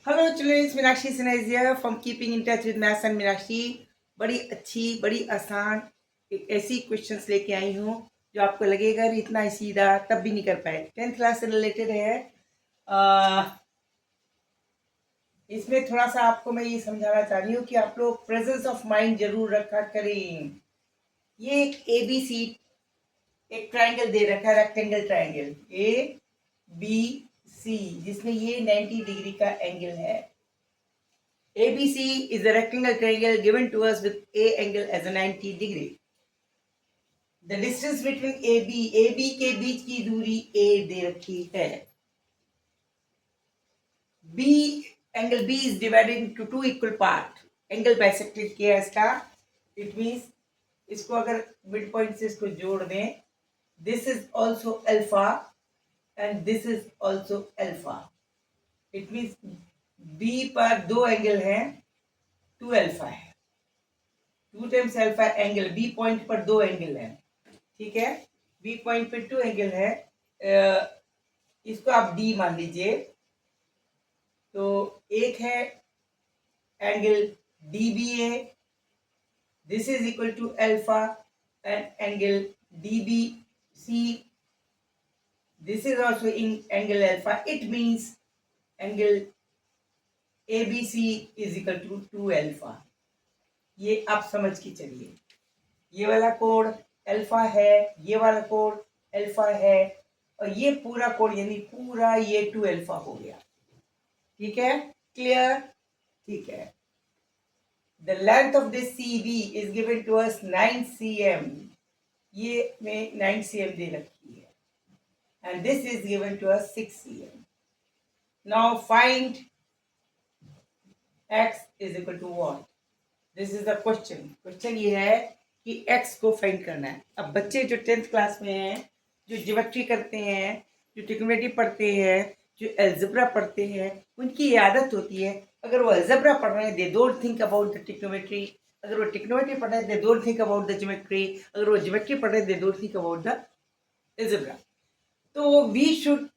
Hello childrens, Meenakshi Sinha is here from keeping in touch with maths and Meenakshi. बड़ी अच्छी, बड़ी आसान एक ऐसी क्वेश्चंस लेके आई हूँ जो आपको लगेगा अरे इतना ही सीधा तब भी नहीं कर पाए। 10th क्लास से रिलेटेड है। इसमें थोड़ा सा आपको मैं ये समझाना चाह रही हूँ कि आप लोग प्रेजेंस ऑफ माइंड जरूर रखा करें। ये एक ABC एक ट्राइंगल दे रखा है, रेक्टेंगल ट्राइंगल ABC, जिसमें ये 90 डिग्री का एंगल है। ABC is a rectangle triangle given to us with A angle as a 90 degree. The distance between AB के बीच की दूरी A दे रखी है. Angle B is divided into two equal part. Angle bisected किया है इसका. It means इसको अगर मिड पॉइंट से इसको जोड़ दें, this is also alpha and this is also alpha. It means B पर दो एंगल हैं, 2 अल्फा है, 2 times alpha angle. B point पर दो एंगल है, ठीक है। बी पॉइंट पर 2 एंगल है, इसको आप डी मान लीजिए। तो एक है angle D B A, this is equal to alpha, and angle D B C, this is also in angle alpha. It means angle A B C is equal to 2 alpha. ये आप समझ के चलिए, ये वाला कोण अल्फा है, ये वाला कोण अल्फा है, और ये पूरा कोण यानी पूरा ये 2 अल्फा हो गया। ठीक है, क्लियर? ठीक है। The length of this CB is given to us 9 cm। ये में 9 cm दे रखी है, and this is given to us 6 cm। Now find x is equal to what? This is the question. Question ये है कि x को find करना है। अब बच्चे जो 10th क्लास में हैं, जो ज्योमेट्री करते हैं, जो ट्रिग्नोमेट्री पढ़ते हैं, जो अलजेब्रा पढ़ते हैं, उनकी ये आदत होती है, अगर वो अलजेब्रा पढ़ रहे हैं they don't think about the trigonometry, अगर वो ट्रिग्नोमेट्री पढ़ रहे हैं they don't think about the geometry, अगर वो ज्योमेट्री पढ़ रहे हैं they don't think about the algebra. तो we should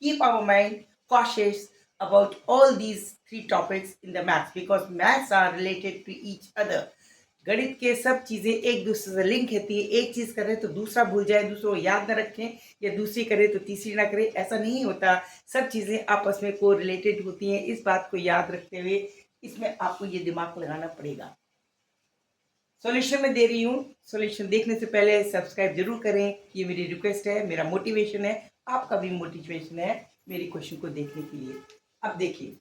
keep our mind cautious about all these three topics in the maths, because maths are related to each other. गणित के सब चीजें एक दूसरे से लिंक होती है। एक चीज करें तो दूसरा भूल जाए, दूसरों याद न रखें, या दूसरी करे तो तीसरी ना करे, ऐसा नहीं होता। सब चीजें आपस में को रिलेटेड होती हैं। इस बात को याद रखते हुए इसमें आपको ये दिमाग लगाना पड़ेगा। सॉल्यूशन में दे रही हूँ, सॉल्यूशन देखने से पहले सब्सक्राइब जरूर करें, ये मेरी रिक्वेस्ट है, मेरा मोटिवेशन है, आपका भी मोटिवेशन है मेरी क्वेश्चन को देखने के लिए। अब देखिए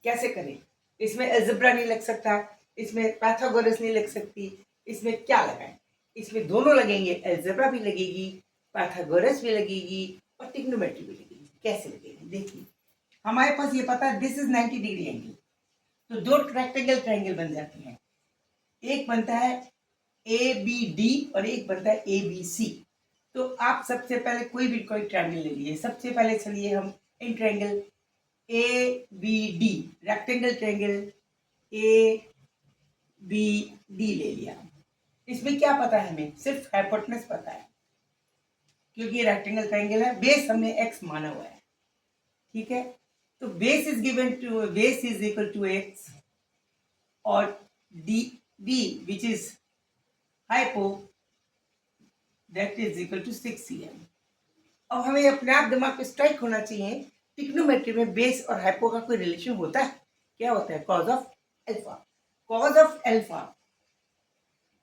कैसे करें। इसमें अलजेब्रा नहीं लग सकता, इसमें पाइथागोरस नहीं लग सकती, इसमें क्या लगाएं? इसमें दोनों लगेंगे, अलजेब्रा भी लगेगी, पाइथागोरस भी लगेगी, और ट्रिग्नोमेट्री भी लगेगी। कैसे लगेगी देखिए। हमारे पास ये पता है दिस इज 90 डिग्री एंगल, तो दो रेक्टेंगल ट्रायंगल बन जाते हैं। एक बनता है ए बी डी और एक बनता है ए बी सी। तो आप सबसे पहले कोई ट्रायंगल ले लीजिए। सबसे पहले चलिए हम इन triangle A B D, rectangle triangle A B D ले लिया। इसमें क्या पता है हमें? सिर्फ हाइपोटेनस पता है, क्योंकि ये रेक्टेंगल ट्रायंगल है। बेस हमने एक्स माना हुआ है, ठीक है। तो base is equal to x, और D B which is hypo that is equal to 6 cm। अब हमें अपने आप दिमाग पे स्ट्राइक होना चाहिए, ट्रिग्नोमेट्री में बेस और हाइपो का कोई रिलेशन होता है? क्या होता है? Cos of alpha. Cos of alpha,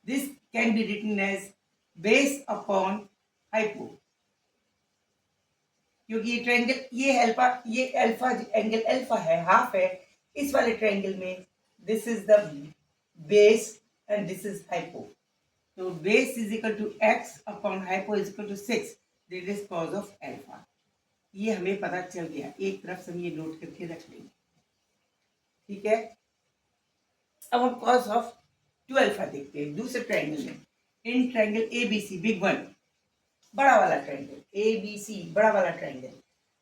this can be written as base upon hypo, क्योंकि ये ट्रायंगल ये अल्फा एंगल अल्फा है, हाफ है। इस वाले ट्रायंगल में this is the base and this is hypo. तो base is equal to x upon hypo is equal to 6, this is cos of alpha. ये हमें पता चल गया, एक तरफ से हम ये नोट करके रख लेंगे, ठीक है। अब हम कॉज ऑफ 2 अल्फा देखते हैं दूसरे ट्रायंगल में। In triangle A B C, big one, बड़ा वाला ट्रायंगल ए बी सी, बड़ा वाला triangle.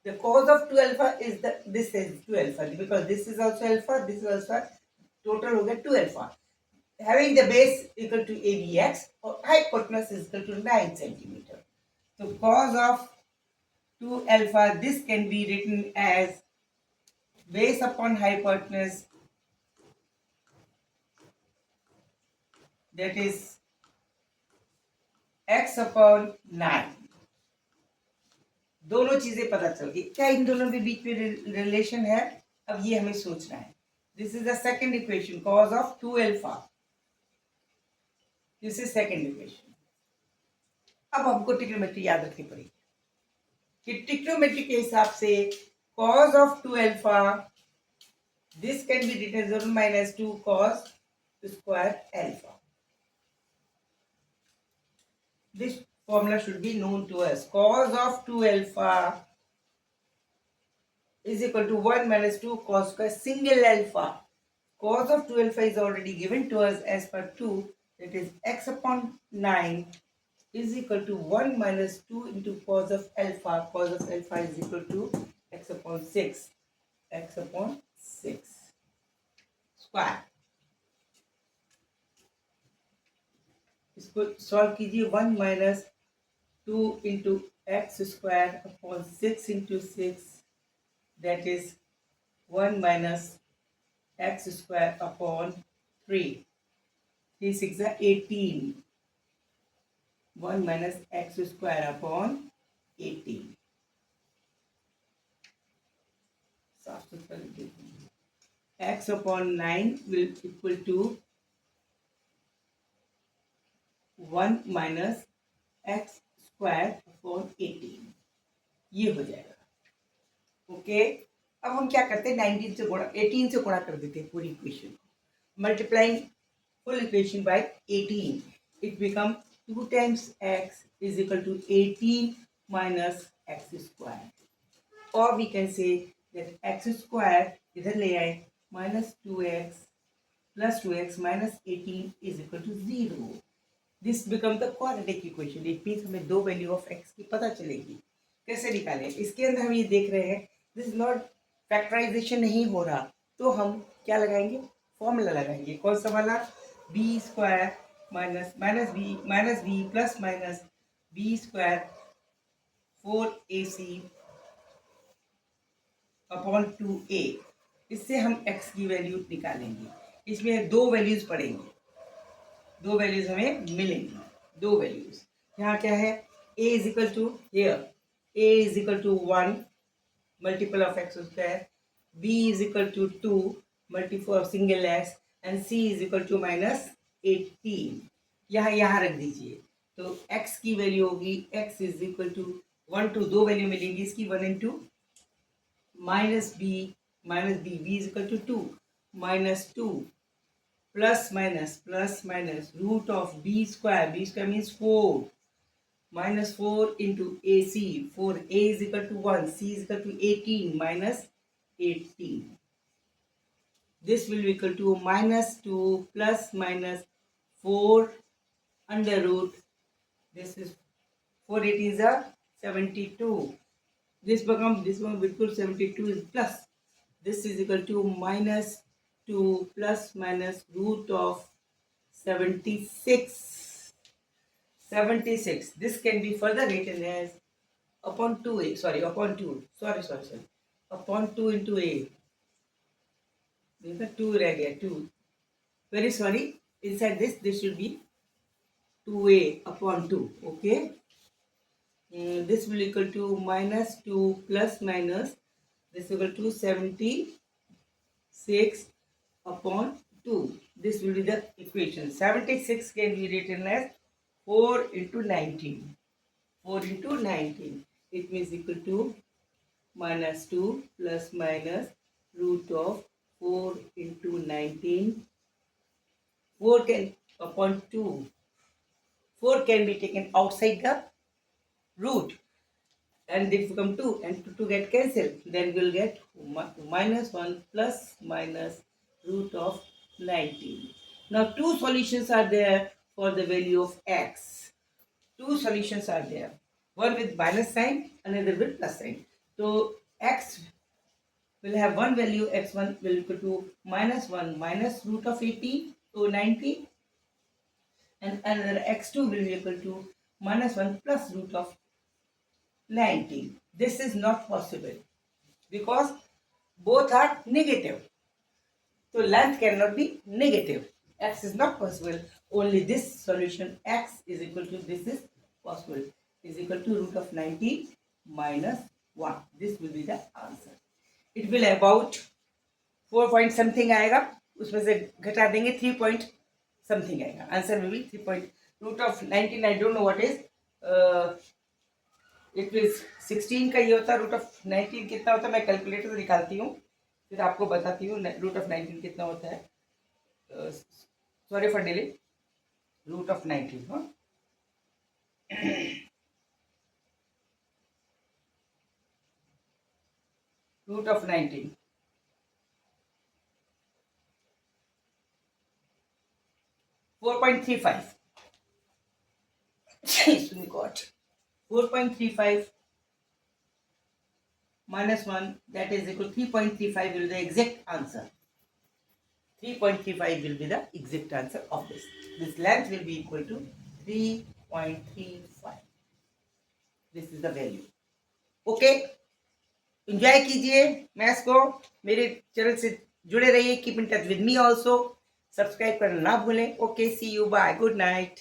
The cos of 2 alpha is this is 2 alpha, because this is also alpha, this is also total हो गया 2 alpha. Having the base equal to ABX or hypotenuse is equal to 9 centimeter. So cos of 2 alpha, this can be written as base upon hypotenuse, that is x upon 9. दोनों चीजें पता चल गई। क्या इन दोनों के बीच में रिलेशन है, अब ये हमें सोचना है। This is the second equation, cause of 2 alpha. This is second equation. अब हमको ट्रिग्नोमेट्री याद रखनी पड़ेगी कि ट्रिग्नोमेट्री के हिसाब से cos of 2 alpha, this can be written as 1 minus 2 cos square alpha. This formula should be known to us. Cos of 2 alpha is equal to 1 minus 2 cos square single alpha. Cos of 2 alpha is already given to us as per 2, that is x upon 9 is equal to 1 minus 2 into cos of alpha. Cos of alpha is equal to x upon 6. X upon 6 square. इसको solve कीजिए। 1 minus 2 into x square upon 6 into 6, that is 1 minus x square upon 3। 3 6 18। 1 minus x square upon 18। साफ सुथरा लिखिए। x upon 9 will equal to 1 minus x square upon 18। ये हो जाएगा। Okay, अब हम क्या करते हैं, 19 से गुणा 18 से गुणा कर देते हैं पूरी इक्वेशन को। Multiplying full equation by 18, it become 2 times x is equal to 18 minus x square, or we can say that x square इधर ले आए, minus 2x plus 2x minus 18 is equal to 0. This becomes the quadratic equation. It means हमें दो value of x की पता चलेगी। कैसे निकालें? इसके अंदर हम ये देख रहे हैं, दिस नॉट फैक्टराइजेशन नहीं हो रहा, तो हम क्या लगाएंगे, फॉर्मूला लगाएंगे। कौन सा वाला? B square minus minus B plus minus B square 4ac upon 2a। इससे हम x की वैल्यू निकालेंगे। इसमें दो वैल्यूज पड़ेंगी, दो वैल्यूज हमें मिलेंगी। दो वैल्यूज यहाँ क्या है, a is equal to here a is equal to 1 multiple of x square, b is equal to 2 multiple of single x, and c is equal to minus 18। यहाँ रख दीजिए, तो x की वैल्यू होगी x इज इक्वल टू 1 2, दो value मिलेंगी इसकी, 1 into minus b b is equal to 2 minus 2 plus minus root of b square means 4 minus 4 into ac, 4a is equal to 1, c is equal to 18 minus 18. This will be equal to minus 2 plus minus 4 under root, this is 4 18 is a 72. This one बिल्कुल 72 is plus, this is equal to minus 2 plus minus root of 76. 76. This can be further written as upon 2a, upon 2, upon 2 into a. देखा 2 रह गया, 2, very sorry, inside this should be 2a upon 2, okay. This will equal to minus 2 plus minus, this is equal to 76 upon 2. This will be the equation. 76 can be written as 4 into 19. 4 into 19. It means equal to minus 2 plus minus root of 4 into 19. 4 can upon 2. 4 can be taken outside the root, and if you come 2 and 2 get cancelled, then we will get minus 1 plus minus root of 19. Now two solutions are there for the value of x. Two solutions are there, one with minus sign, another with plus sign. So x will have one value, x1 will equal to minus 1 minus root of 18 to 90, and another x2 will be equal to minus 1 plus root of 19. This is not possible because both are negative. So length cannot be negative. X is not possible. Only this solution x is equal to this is possible. Is equal to root of 90 minus 1. This will be the answer. It will about 4 point something आएगा, उसमें से घटा देंगे 3 point something आएगा. Answer will be 3 point root of 19. I don't know what is. It is 16 का ये होता है. root of 19 कितना होता है मैं कैलकुलेटर से निकालती हूँ, फिर आपको बताती हूँ रूट ऑफ 19 कितना होता है. Sorry for delay. Root of 19 हाँ. Root of 19 4.35. God. 4.35 minus 1, that is equal to 3.35 will be the exact answer. 3.35 will be the exact answer of this. This length will be equal to 3.35. This is the value. Okay. Enjoy कीजिए maths को. मेरे channel से जुड़े रहिए. Keep in touch with me also. Subscribe करना ना भूलें. Okay, see you. Bye. Good night.